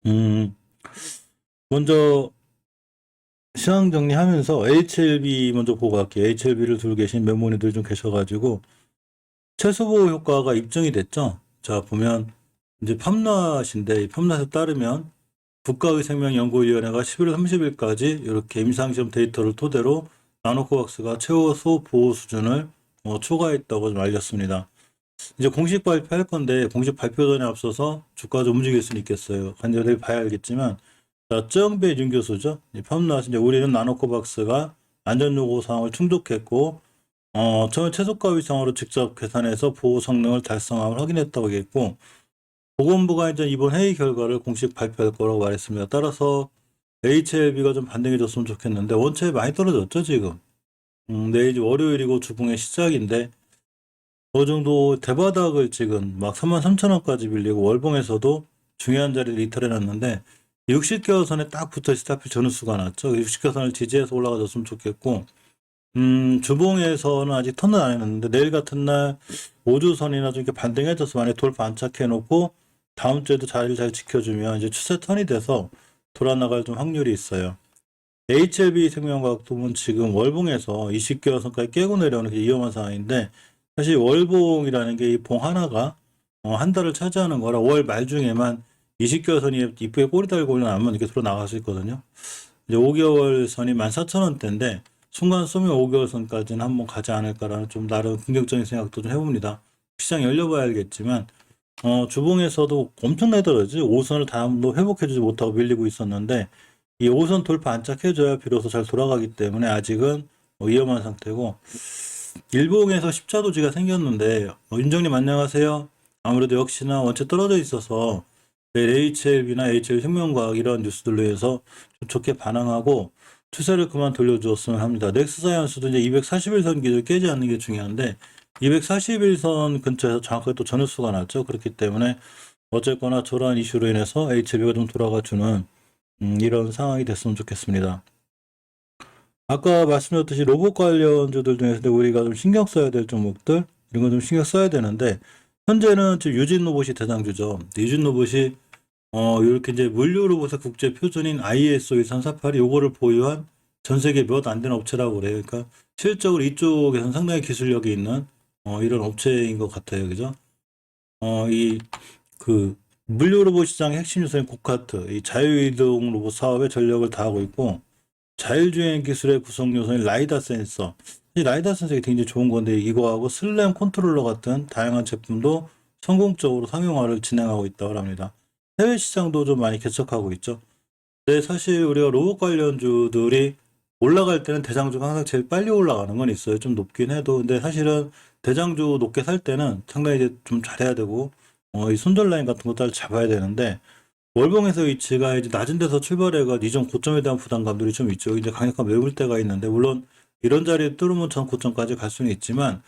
음, 먼저 시황 정리하면서 HLB 먼저 보고 갈게요. HLB를 두고 계신 매모님들 좀 계셔가지고 최소보 효과가 입증이 됐죠. 자, 보면 이제 팜낫인데 이 팜낫에 따르면 국가의생명연구위원회가 11월 30일까지 이렇게 임상시험 데이터를 토대로 나노코박스가 최소 보호 수준을 초과했다고 좀 알렸습니다. 이제 공식 발표할 건데 공식 발표 전에 앞서서 주가 좀 움직일 수는 있겠어요. 간절히 봐야 알겠지만 자, 쩌영배 교수죠. 팜낫 이제 우리는 나노코박스가 안전 요구 사항을 충족했고 처음 최소가 위상으로 직접 계산해서 보호 성능을 달성함을 확인했다고 하겠고 보건부가 이제 이번 회의 결과를 공식 발표할 거라고 말했습니다. 따라서 HLB가 좀 반등해줬으면 좋겠는데 원체 많이 떨어졌죠 지금. 내일 월요일이고 주봉의 시작인데 어느 정도 대바닥을 찍은 막 33,000원까지 빌리고 월봉에서도 중요한 자리를 이탈해놨는데 60개월선에 딱 붙어 있을 때 하필 전후수가 났죠. 60개월선을 지지해서 올라가줬으면 좋겠고 주봉에서는 아직 턴은 안 해놨는데 내일 같은 날 5주선이나 좀 이렇게 반등해줘서 만약에 돌파 안착해놓고 다음 주에도 자리를 잘 지켜주면 이제 추세 턴이 돼서 돌아나갈 좀 확률이 있어요. HLB 생명과학도 지금 월봉에서 20개월선까지 깨고 내려오는 게 위험한 상황인데 사실 월봉이라는 게 이 봉 하나가 한 달을 차지하는 거라 5월 말 중에만 20개월선이 이쁘게 꼬리 달고 올라가면 이렇게 들어 나갈 수 있거든요. 이제 5개월 선이 14,000원대인데 순간 쏘면 5개월 선까지는 한번 가지 않을까라는 좀 나름 긍정적인 생각도 좀 해봅니다. 시장 열려봐야 알겠지만 주봉에서도 엄청나게 떨어지지 5선을 다음도 회복해주지 못하고 밀리고 있었는데 이 5선 돌파 안착해줘야 비로소 잘 돌아가기 때문에 아직은 위험한 상태고 일봉에서 십자도지가 생겼는데 윤정님 안녕하세요. 아무래도 역시나 원체 떨어져 있어서 내일 HLB나 HL생명과학 이런 뉴스들로 해서 좀 좋게 반응하고 추세를 그만 돌려주었으면 합니다. 넥스사이언스도 이제 241선 기준을 깨지 않는 게 중요한데 241선 근처에서 정확하게 또 전후수가 났죠. 그렇기 때문에 어쨌거나 저러한 이슈로 인해서 HLB가 좀 돌아가주는 이런 상황이 됐으면 좋겠습니다. 아까 말씀드렸듯이 로봇 관련주들 중에서 우리가 좀 신경 써야 될 종목들 이런 거 좀 신경 써야 되는데 현재는 지금 유진 로봇이 대장주죠. 유진 로봇이 이렇게 이제 물류 로봇의 국제 표준인 ISO 13482 요거를 보유한 전 세계 몇 안 되는 업체라고 그래요. 그러니까 실적으로 이쪽에서는 상당히 기술력이 있는 이런 업체인 것 같아요. 그죠? 이 그 물류 로봇 시장의 핵심 요소인 고카트, 이 자유이동 로봇 사업에 전력을 다하고 있고 자율주행 기술의 구성 요소인 라이다 센서. 이 라이다 센서가 굉장히 좋은 건데 이거하고 슬램 컨트롤러 같은 다양한 제품도 성공적으로 상용화를 진행하고 있다고 합니다. 해외 시장도 좀 많이 개척하고 있죠. 근데 사실 우리가 로봇 관련주들이 올라갈 때는 대장주가 항상 제일 빨리 올라가는 건 있어요. 좀 높긴 해도. 근데 사실은 대장주 높게 살 때는 상당히 이제 좀 잘해야 되고, 이 손절 라인 같은 것도 잘 잡아야 되는데, 월봉에서 위치가 이제 낮은 데서 출발해가 이전 고점에 대한 부담감들이 좀 있죠. 이제 강력한 매물대가 있는데, 물론 이런 자리에 뚫으면 전 고점까지 갈 수는 있지만,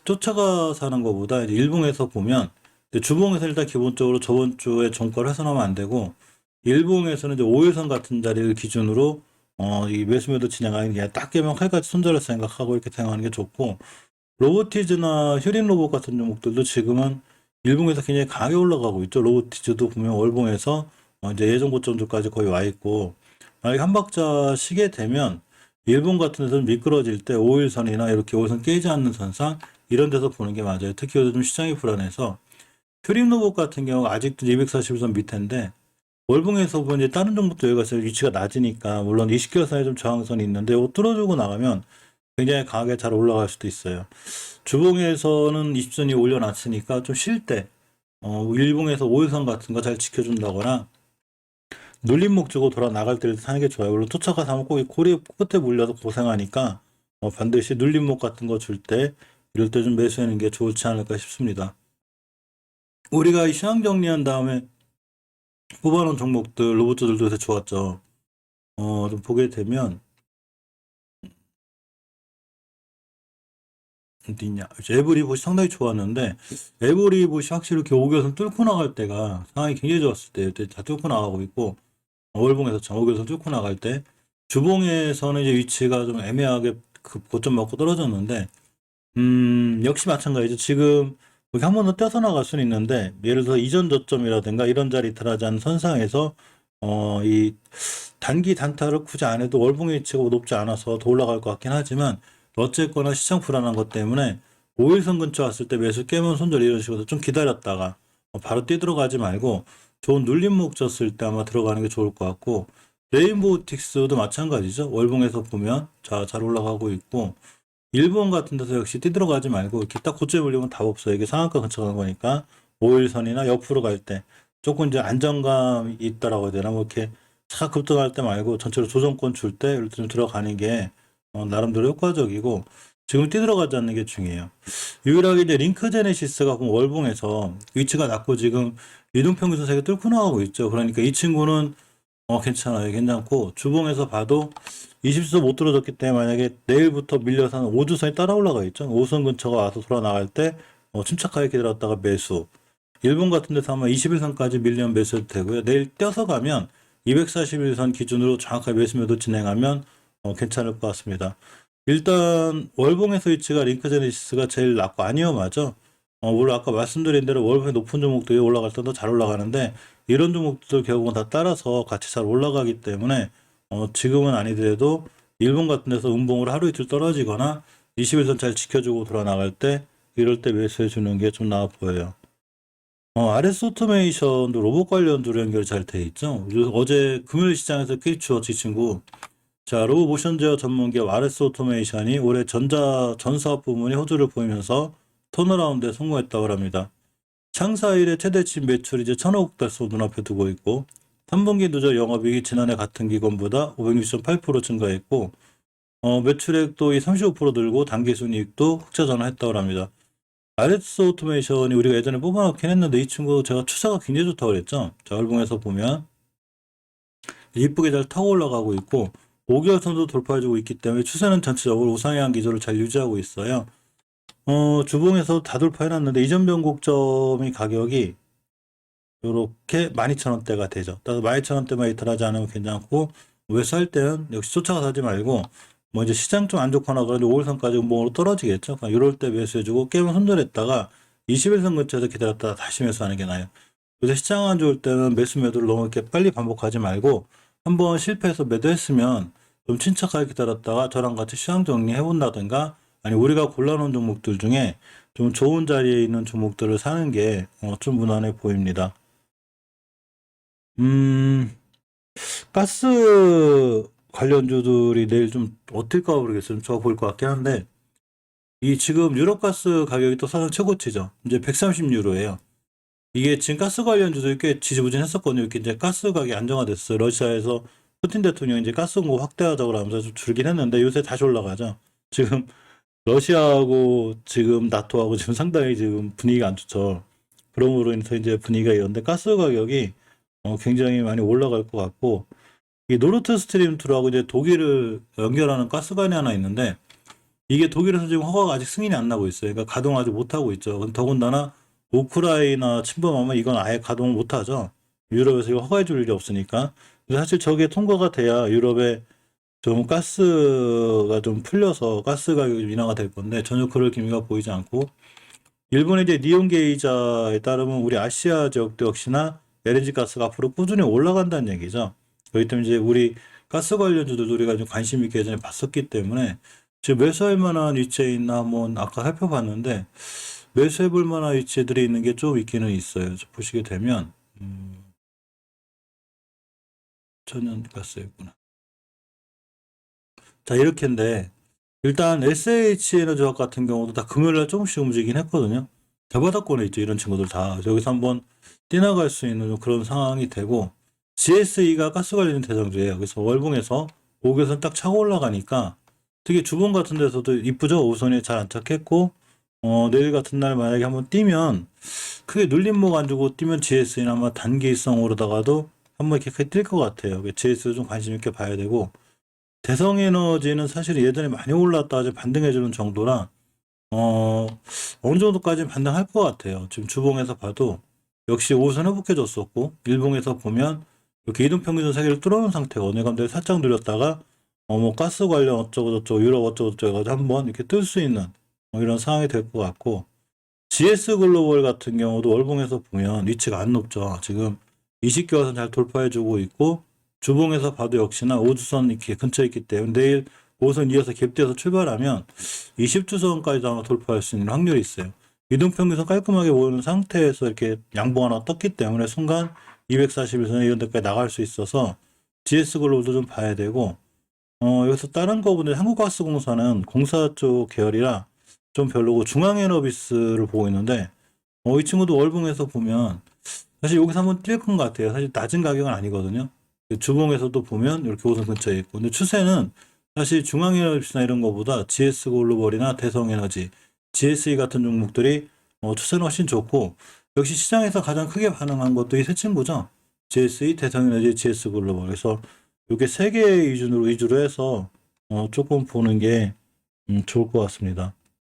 쫓아가 사는 것보다 이제 일봉에서 보면, 주봉에서 일단 기본적으로 저번 주에 종가를 훼손하면 안 되고, 일봉에서는 이제 5일선 같은 자리를 기준으로 이 매수매도 진행하는 게 딱 깨면 칼같이 손절할 생각하고 이렇게 생각하는 게 좋고 로보티즈나 휴림 로봇 같은 종목들도 지금은 일봉에서 굉장히 강하게 올라가고 있죠. 로보티즈도 보면 월봉에서 이제 예전 고점들까지 거의 와 있고 만약에 한 박자 쉬게 되면 일본 같은 데서는 미끄러질 때 5일선이나 이렇게 5일선 깨지 않는 선상 이런 데서 보는 게 맞아요. 특히 요즘 시장이 불안해서 휴림 로봇 같은 경우가 아직도 241선 밑인데 월봉에서 보면 이제 다른 종목도 여기가 있어요. 위치가 낮으니까 물론 20개월선에 좀 저항선이 있는데 이거 뚫어주고 나가면 굉장히 강하게 잘 올라갈 수도 있어요. 주봉에서는 20선이 올려놨으니까 좀 쉴 때 일봉에서 5일선 같은 거 잘 지켜준다거나 눌림 목적으로 돌아 나갈 때를 사는 게 좋아요. 물론 쫓아가서 하면 꼭 이 고리 끝에 물려서 고생하니까 반드시 눌림목 같은 거 줄 때 이럴 때 좀 매수하는 게 좋지 않을까 싶습니다. 우리가 이 시황 정리한 다음에 뽑아놓은 종목들 로봇들도 요새 좋았죠. 좀 보게 되면 어디냐 에브리봇이 상당히 좋았는데 에브리봇이 확실히 이렇게 5개선 뚫고 나갈 때가 상황이 굉장히 좋았을 때 이때 다 뚫고 나가고 있고 월봉에서 5개선 뚫고 나갈 때 주봉에서는 이제 위치가 좀 애매하게 그 고점 맞고 떨어졌는데 역시 마찬가지죠. 지금 여기 한 번 더 떼서 나갈 수는 있는데 예를 들어서 이전 저점이라든가 이런 자리 들어가지 않은 선상에서 이 단기 단타를 굳이 안 해도 월봉의 위치가 높지 않아서 더 올라갈 것 같긴 하지만 어쨌거나 시장 불안한 것 때문에 5일선 근처 왔을 때 매수 깨면 손절 이런 식으로 좀 기다렸다가 바로 뛰들어가지 말고 좋은 눌림목 졌을 때 아마 들어가는 게 좋을 것 같고 레인보우틱스도 마찬가지죠. 월봉에서 보면 잘 올라가고 있고 일본 같은 데서 역시 뛰들어가지 말고 이렇게 딱 고점에 올리면 답 없어요. 이게 상한가 근처 가는 거니까 5일선이나 옆으로 갈 때 조금 이제 안정감이 있다라고 해야 되나 뭐 이렇게 차 급등할 때 말고 전체로 조정권 줄 때 이렇게 좀 들어가는 게 나름대로 효과적이고 지금 뛰들어가지 않는 게 중요해요. 유일하게 이제 링크제네시스가 월봉에서 위치가 낮고 지금 이동평균선 세계 뚫고 나가고 있죠. 그러니까 이 친구는 괜찮아요. 괜찮고 주봉에서 봐도 20수 못 들어졌기 때문에 만약에 내일부터 밀려서 한 5주선이 따라 올라가 있죠. 5선 근처가 와서 돌아 나갈 때 침착하게 기다렸다가 매수. 일본 같은 데서 아마 21선까지 밀리면 매수해도 되고요. 내일 떼서 가면 241선 기준으로 정확하게 매수 매도 진행하면 괜찮을 것 같습니다. 일단 월봉에서 위치가 링크제네시스가 제일 낮고 아니어맞죠. 물론 아까 말씀드린 대로 월봉의 높은 종목들이 올라갈 때 더 잘 올라가는데 이런 종목들 결국은 다 따라서 같이 잘 올라가기 때문에 지금은 아니더라도 일본 같은 데서 음봉으로 하루 이틀 떨어지거나 21선 잘 지켜주고 돌아 나갈 때 이럴 때 매수해 주는 게 좀 나아 보여요. RS 오토메이션도 로봇 관련주로 연결이 잘 돼 있죠. 어제 금요일 시장에서 꽤 추웠지 친구. 자, 로봇 모션 제어 전문기업 RS 오토메이션이 올해 전사업 부문이 호조를 보이면서 턴어라운드에 성공했다고 합니다. 창사 일의 최대치 매출이 이제 1,000억 달서 눈앞에 두고 있고 3분기 누적 영업이익이 지난해 같은 기간보다 560.8% 증가했고 매출액도 35% 늘고 당기순이익도 흑자 전환했다고 합니다. RS 오토메이션이 우리가 예전에 뽑아놓긴 했는데 이 친구 제가 추세가 굉장히 좋다고 그랬죠. 자, 월봉에서 보면 이쁘게 잘 타고 올라가고 있고 5개월선도 돌파해주고 있기 때문에 추세는 전체적으로 우상향 기조를 잘 유지하고 있어요. 주봉에서 다 돌파해놨는데 이전 변곡점이 가격이 요렇게 12,000원대가 되죠. 따라서 12,000원대만 이탈하지 않으면 괜찮고 매수할 때는 역시 쫓아가 사지 말고 뭐 이제 시장 좀 안 좋거나 그러니 5일선까지 음봉으로 떨어지겠죠. 그러니까 이럴 때 매수해주고 깨면 손절했다가 21선 근처에서 기다렸다가 다시 매수하는 게 나아요. 그래서 시장 안 좋을 때는 매수 매도를 너무 이렇게 빨리 반복하지 말고 한번 실패해서 매도했으면 좀 침착하게 기다렸다가 저랑 같이 시장 정리해 본다든가 아니 우리가 골라놓은 종목들 중에 좀 좋은 자리에 있는 종목들을 사는 게 좀 무난해 보입니다. 가스 관련주들이 내일 좀 어떨까 모르겠어요. 좀 좋아 보일 것 같긴 한데 이 지금 유럽 가스 가격이 또 사상 최고치죠. 이제 130유로예요. 이게 지금 가스 관련주들이 꽤 지지부진했었거든요. 이렇게 이제 가스 가격이 안정화됐어요. 러시아에서 푸틴 대통령이 이제 가스 공급 확대하자고 하면서 좀 줄긴 했는데 요새 다시 올라가죠. 지금 러시아하고 지금 나토하고 지금 상당히 지금 분위기가 안 좋죠. 그러므로 인해서 이제 분위기가 이런데 가스 가격이 굉장히 많이 올라갈 것 같고 이 노르트 스트림 2라고 이제 독일을 연결하는 가스관이 하나 있는데 이게 독일에서 지금 허가가 아직 승인이 안 나고 있어요. 그러니까 가동하지 못하고 있죠. 더군다나 우크라이나 침범하면 이건 아예 가동을 못하죠. 유럽에서 이거 허가해 줄 일이 없으니까. 사실 저게 통과가 돼야 유럽에 좀 가스가 좀 풀려서 가스 가격이 좀 인하가 될 건데 전혀 그럴 기미가 보이지 않고 일본의 이제 니온 게이자에 따르면 우리 아시아 지역도 역시나 LNG 가스가 앞으로 꾸준히 올라간다는 얘기죠. 그렇기 때문에 이제 우리 가스 관련주들도 우리가 좀 관심 있게 예전에 봤었기 때문에 지금 매수할 만한 위치에 있나 한번 아까 살펴봤는데 매수해 볼 만한 위치들이 있는 게 좀 있기는 있어요. 보시게 되면 천연가스였구나. 자 이렇게인데 일단 SH에너지화학 같은 경우도 다 금요일날 조금씩 움직이긴 했거든요. 대바닥권에 있죠. 이런 친구들 다 여기서 한번 뛰나갈 수 있는 그런 상황이 되고 GSE가 가스 관련 대장주예요. 그래서 월봉에서 5개선 딱 차고 올라가니까 되게 주봉 같은 데서도 이쁘죠. 우선이 잘 안착했고 내일 같은 날 만약에 한번 뛰면 크게 눌림목 안 주고 뛰면 GSE는 아마 단기성으로다가도 한번 이렇게 크게 뛸 것 같아요. GS도 좀 관심 있게 봐야 되고 대성에너지는 사실 예전에 많이 올랐다가 이제 반등해주는 정도라 어느 정도까지는 반등할 것 같아요. 지금 주봉에서 봐도 역시 5선 회복해줬었고 일봉에서 보면 이렇게 이동평균선 세계를 뚫어놓은 상태가 어느 감도에 살짝 누렸다가 뭐 가스 관련 어쩌고저쩌고 유럽 어쩌고저쩌고 해가지고 한번 이렇게 뜰 수 있는 이런 상황이 될 것 같고 GS 글로벌 같은 경우도 월봉에서 보면 위치가 안 높죠. 지금 20개월선 잘 돌파해주고 있고, 주봉에서 봐도 역시나 5주선 이렇게 근처에 있기 때문에 내일 5선 이어서 갭대에서 출발하면 20주선까지도 아마 돌파할 수 있는 확률이 있어요. 이동평균선 깔끔하게 보이는 상태에서 이렇게 양봉 하나 떴기 때문에 순간 241선 이런 데까지 나갈 수 있어서 GS글로벌도 좀 봐야 되고, 여기서 다른 거보다 한국가스공사는 공사 쪽 계열이라 좀 별로고 중앙에너비스를 보고 있는데, 이 친구도 월봉에서 보면 사실 여기서 한번 뛸 것 같아요. 사실 낮은 가격은 아니거든요. 주봉에서도 보면 이렇게 5선 근처에 있고, 근데 추세는 사실 중앙에너비스나 이런 거보다 GS글로벌이나 대성에너지, GSE 같은 종목들이 추세는 훨씬 좋고, 역시 시장에서 가장 크게 반응한 것도 이 세 친구죠. GSE, 대성에너지, GS글로벌. 그래서 이게 세 개 위주로 해서 조금 보는 게 좋을 것 같습니다.